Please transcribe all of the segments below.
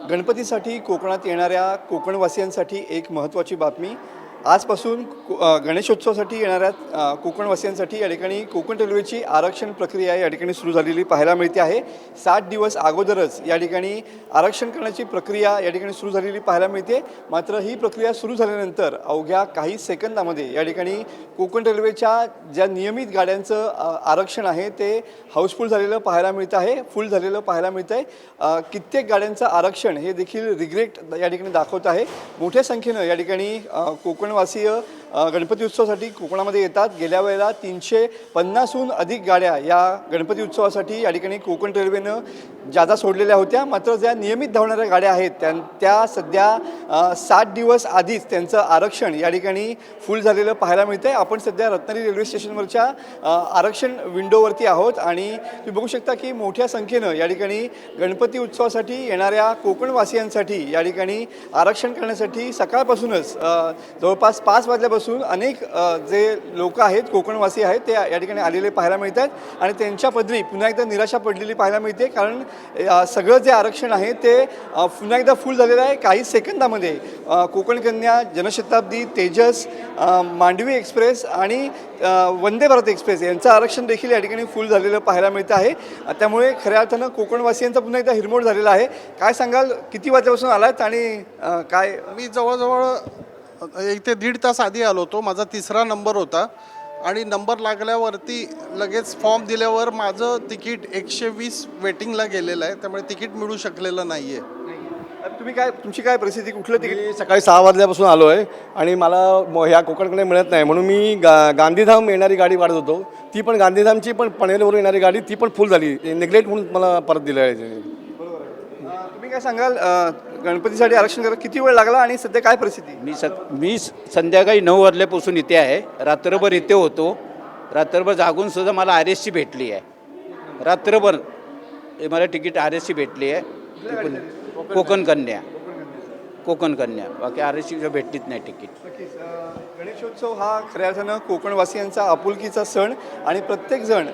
गणपतीसाठी कोकणात येणाऱ्या कोकणवासियांसाठी एक महत्त्वाची बातमी. आजपासून गणेशोत्सवासाठी येणाऱ्या कोकणवासियांसाठी या ठिकाणी कोकण रेल्वेची आरक्षण प्रक्रिया या ठिकाणी सुरू झालेली पाहायला मिळते आहे. 60 दिवस अगोदरच या ठिकाणी आरक्षण करण्याची प्रक्रिया या ठिकाणी सुरू झालेली पाहायला मिळते. मात्र ही प्रक्रिया सुरू झाल्यानंतर अवघ्या काही सेकंदामध्ये या ठिकाणी कोकण रेल्वेच्या ज्या नियमित गाड्यांचं आरक्षण आहे ते हाऊसफुल झालेलं पाहायला मिळतं आहे, फुल झालेलं पाहायला मिळतं आहे. कित्येक गाड्यांचं आरक्षण हे देखील रिग्रेट या ठिकाणी दाखवत आहे. मोठ्या संख्येनं या ठिकाणी कोकणवासीय गणपती उत्सवासाठी कोकणामध्ये येतात. गेल्या वेळेला 350हून अधिक गाड्या या गणपती उत्सवासाठी या ठिकाणी कोकण रेल्वेनं जादा सोडलेल्या होत्या. मात्र ज्या नियमित धावणाऱ्या गाड्या आहेत त्या सध्या 60 दिवस आधीच त्यांचं आरक्षण या ठिकाणी फुल झालेलं पाहायला मिळतं आहे. आपण सध्या रत्नागिरी रेल्वे स्टेशनवरच्या आरक्षण विंडोवरती आहोत आणि तुम्ही बघू शकता की मोठ्या संख्येनं या ठिकाणी गणपती उत्सवासाठी येणाऱ्या कोकणवासियांसाठी या ठिकाणी आरक्षण करण्यासाठी सकाळपासूनच जवळपास 5 वाजल्यापासून अनेक जे लोक आहेत कोकणवासी आहेत ते या ठिकाणी आलेले पाहायला मिळतात आणि त्यांच्या पदरी पुन्हा एकदा निराशा पडलेली पाहायला मिळते. कारण सगळं जे आरक्षण आहे ते पुन्हा एकदा फुल झालेलं आहे. काही सेकंदामध्ये कोकण कन्या, जनशताब्दी, तेजस, मांडवी एक्सप्रेस आणि वंदे भारत एक्सप्रेस यांचं आरक्षण देखील या ठिकाणी फुल झालेलं पाहायला मिळतं आहे. त्यामुळे खऱ्या अर्थानं कोकणवासियांचा पुन्हा एकदा हिरमोड झालेला आहे. काय सांगाल, किती वाजल्यापासून आलात आणि काय? मी जवळजवळ 1 ते 1.5 तास आधी आलो होतो. माझा 3रा नंबर होता आणि नंबर लागल्यावरती लगेच फॉर्म दिल्यावर माझं तिकीट 120 वेटिंगला गेलेलं आहे. त्यामुळे तिकीट मिळू शकलेलं नाही आहे. तुमची काय परिस्थिती? कुठलं तिकीट? मी सकाळी 6 वाजल्यापासून आलो आहे आणि मला ह्या कोकणकडे मिळत नाही म्हणून मी गांधीधाम येणारी गाडी वाढत होतो. ती पण गांधीधामची पण पनवेलवरून येणारी गाडी ती पण फुल झाली. नेग्लेक्ट म्हणून मला परत दिलं आहे. तुम्ही काय सांगाल, गणपतीसाठी आरक्षण करायला किती वेळ लागला आणि सध्या काय परिस्थिती? मी संध्याकाळी 9 वाजल्यापासून इथे आहे. रात्रभर इथे होतो. रात्रभर जागून सुद्धा मला RSC भेटली आहे. रात्रभर मला तिकीट RSC भेटली आहे. कोकण कन्या बाकी RSC भेटलीच नाही तिकीट. गणेशोत्सव हा खऱ्या अर्थानं कोकणवासियांचा आपुलकीचा सण आणि प्रत्येकजण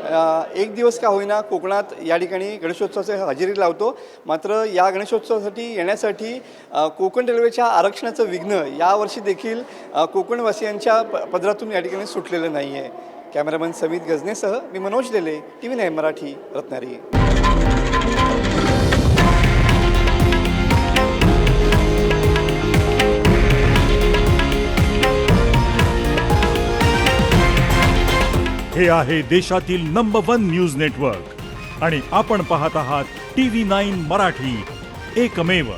एक दिवस का होईना कोकणात या ठिकाणी गणेशोत्सवाचे हजेरी लावतो. मात्र या गणेशोत्सवासाठी येण्यासाठी कोकण रेल्वेच्या आरक्षणाचं विघ्न यावर्षी देखील कोकणवासियांच्या पदरातून या ठिकाणी सुटलेलं नाही आहे. कॅमेरामन समीत गजनेसह मी मनोज लेले, TV9 मराठी, रत्नागिरी. हे आहे देशातील नंबर 1 न्यूज नेटवर्क आणि आपण पाहत आहात TV9 मराठी, एकमेव.